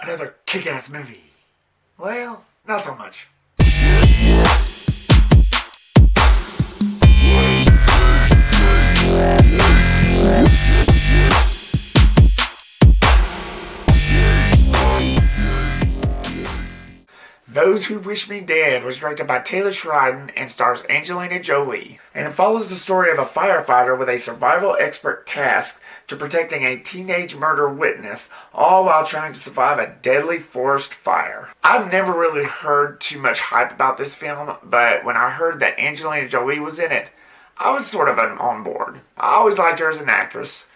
Another kick-ass movie. Well, not so much. Those Who Wish Me Dead was directed by Taylor Sheridan and stars Angelina Jolie, and it follows the story of a firefighter with a survival expert tasked to protecting a teenage murder witness, all while trying to survive a deadly forest fire. I've never really heard too much hype about this film, but when I heard that Angelina Jolie was in it, I was sort of on board. I always liked her as an actress,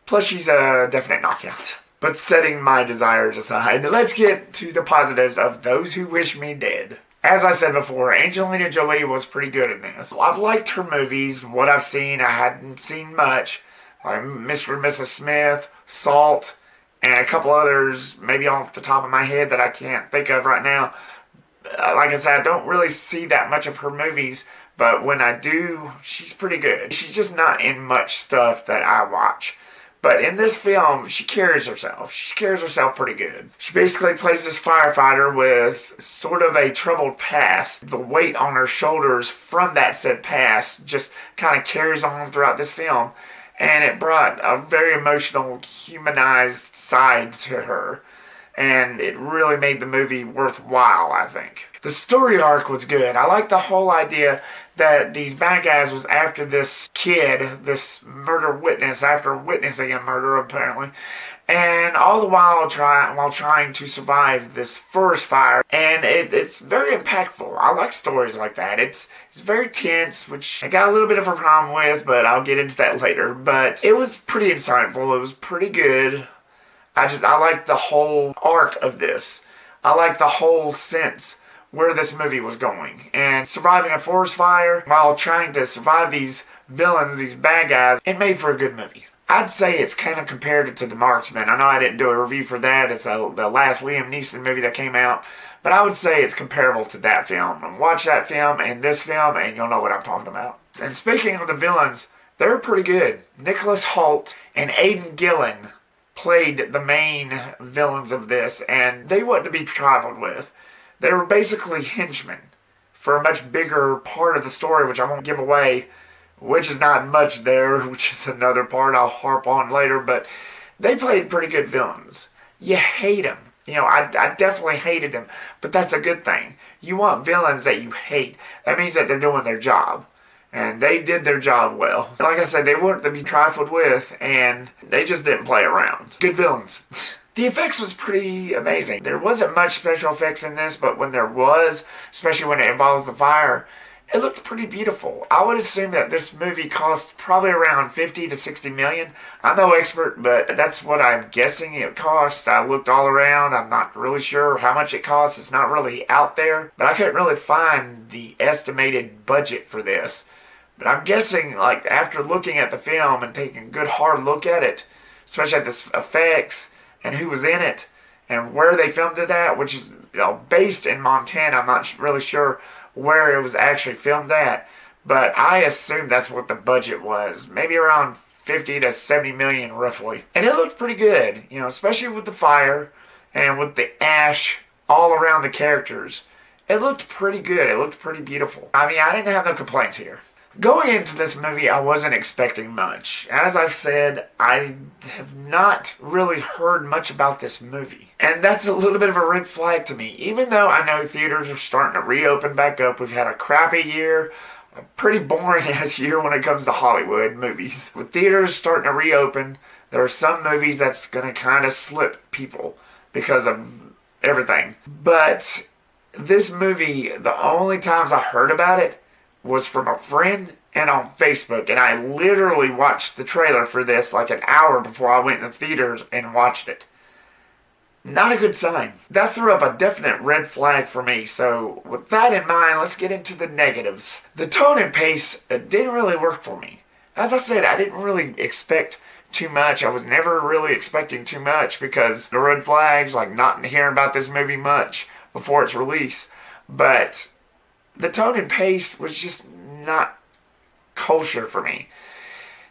plus she's a definite knockout. But setting my desires aside, let's get to the positives of Those Who Wish Me Dead. As I said before, Angelina Jolie was pretty good in this. I've liked her movies. What I've seen, I hadn't seen much. Like Mr. and Mrs. Smith, Salt, and a couple others, maybe off the top of my head that I can't think of right now. Like I said, I don't really see that much of her movies, but when I do, she's pretty good. She's just not in much stuff that I watch. But in this film, she carries herself. She carries herself pretty good. She basically plays this firefighter with sort of a troubled past. The weight on her shoulders from that said past just kind of carries on throughout this film. And it brought a very emotional, humanized side to her. And it really made the movie worthwhile, I think. The story arc was good. I like the whole idea that these bad guys was after this kid, this murder witness, after witnessing a murder apparently, and all the while trying to survive this forest fire. And it's very impactful. I like stories like that. It's very tense, which I got a little bit of a problem with, but I'll get into that later. But it was pretty insightful. It was pretty good. I like the whole arc of this. I like the whole sense where this movie was going. And surviving a forest fire while trying to survive these villains, these bad guys, it made for a good movie. I'd say it's kind of compared to The Marksman. I know I didn't do a review for that. It's the last Liam Neeson movie that came out. But I would say it's comparable to that film. And watch that film and this film and you'll know what I'm talking about. And speaking of the villains, they're pretty good. Nicholas Hoult and Aidan Gillen played the main villains of this, and they wasn't to be trifled with. They were basically henchmen for a much bigger part of the story, which I won't give away, which is not much there, which is another part I'll harp on later, but they played pretty good villains. You hate them. You know, I definitely hated them, but that's a good thing. You want villains that you hate. That means that they're doing their job. And they did their job well. Like I said, they weren't to be trifled with, and they just didn't play around. Good villains. The effects was pretty amazing. There wasn't much special effects in this, but when there was, especially when it involves the fire, it looked pretty beautiful. I would assume that this movie cost probably around 50 to 60 million. I'm no expert, but that's what I'm guessing it cost. I looked all around. I'm not really sure how much it costs. It's not really out there, but I couldn't really find the estimated budget for this. But I'm guessing, like, after looking at the film and taking a good hard look at it, especially at the effects and who was in it and where they filmed it at, which is based in Montana. I'm not really sure where it was actually filmed at, but I assume that's what the budget was. Maybe around 50 to 70 million roughly. And it looked pretty good, you know, especially with the fire and with the ash all around the characters. It looked pretty good. It looked pretty beautiful. I mean, I didn't have no complaints here. Going into this movie, I wasn't expecting much. As I've said, I have not really heard much about this movie. And that's a little bit of a red flag to me. Even though I know theaters are starting to reopen back up, we've had a crappy year, a pretty boring-ass year when it comes to Hollywood movies. With theaters starting to reopen, there are some movies that's going to kind of slip people because of everything. But this movie, the only times I heard about it was from a friend and on Facebook, and I literally watched the trailer for this like an hour before I went in the theaters and watched it. Not a good sign. That threw up a definite red flag for me, so with that in mind, let's get into the negatives. The tone and pace didn't really work for me. As I said, I didn't really expect too much. I was never really expecting too much because the red flags, like not hearing about this movie much before its release, but the tone and pace was just not kosher for me.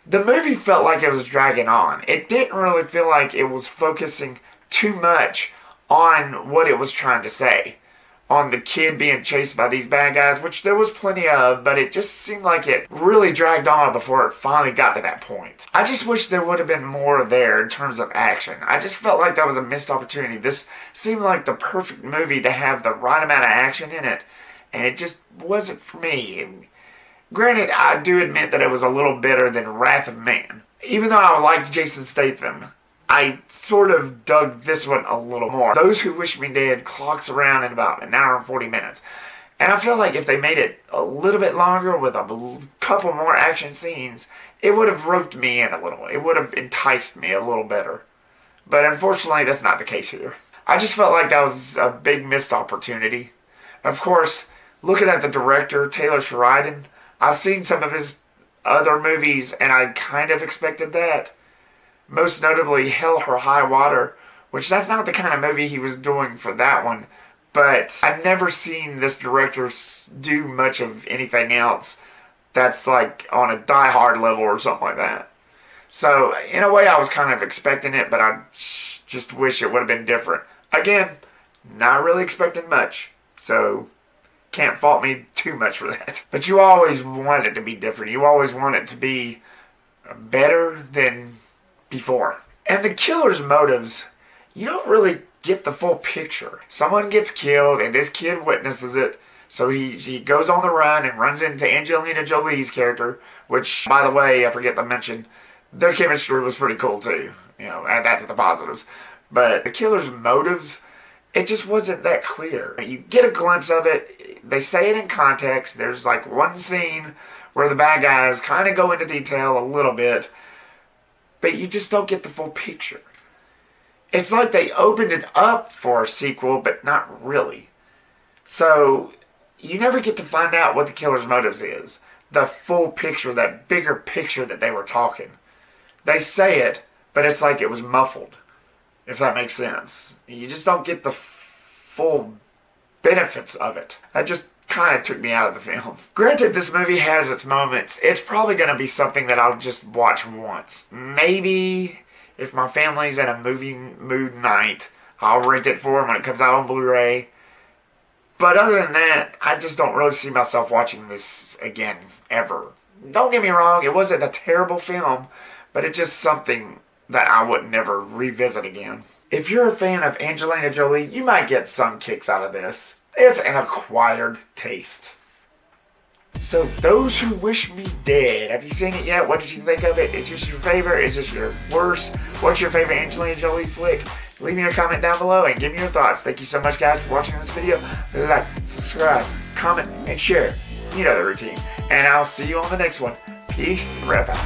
The movie felt like it was dragging on. It didn't really feel like it was focusing too much on what it was trying to say. On the kid being chased by these bad guys, which there was plenty of, but it just seemed like it really dragged on before it finally got to that point. I just wish there would have been more there in terms of action. I just felt like that was a missed opportunity. This seemed like the perfect movie to have the right amount of action in it, and it just wasn't for me. Granted, I do admit that it was a little better than Wrath of Man. Even though I liked Jason Statham, I sort of dug this one a little more. Those Who Wish Me Dead clocks around in about an hour and 40 minutes. And I feel like if they made it a little bit longer with a couple more action scenes, it would have roped me in a little. It would have enticed me a little better. But unfortunately, that's not the case here. I just felt like that was a big missed opportunity. Of course, looking at the director, Taylor Sheridan, I've seen some of his other movies, and I kind of expected that. Most notably, Hell or High Water, which that's not the kind of movie he was doing for that one. But I've never seen this director do much of anything else that's like on a Die Hard level or something like that. So, in a way, I was kind of expecting it, but I just wish it would have been different. Again, not really expecting much, so can't fault me too much for that. But you always want it to be different. You always want it to be better than before. And the killer's motives, you don't really get the full picture. Someone gets killed and this kid witnesses it, so he goes on the run and runs into Angelina Jolie's character, which, by the way, I forget to mention, their chemistry was pretty cool too. Add that to the positives. But the killer's motives, it just wasn't that clear. You get a glimpse of it, they say it in context, there's like one scene where the bad guys kind of go into detail a little bit, but you just don't get the full picture. It's like they opened it up for a sequel, but not really. So, you never get to find out what the killer's motives is. The full picture, that bigger picture that they were talking. They say it, but it's like it was muffled, if that makes sense. You just don't get the full benefits of it. That just kind of took me out of the film. Granted, this movie has its moments. It's probably going to be something that I'll just watch once. Maybe if my family's in a movie mood night, I'll rent it for them when it comes out on Blu-ray. But other than that, I just don't really see myself watching this again, ever. Don't get me wrong, it wasn't a terrible film, but it's just something that I would never revisit again. If you're a fan of Angelina Jolie, you might get some kicks out of this. It's an acquired taste. So, Those Who Wish Me Dead. Have you seen it yet? What did you think of it? Is this your favorite? Is this your worst? What's your favorite Angelina Jolie flick? Leave me a comment down below and give me your thoughts. Thank you so much, guys, for watching this video. Like, subscribe, comment, and share. You know the routine. And I'll see you on the next one. Peace and rep out.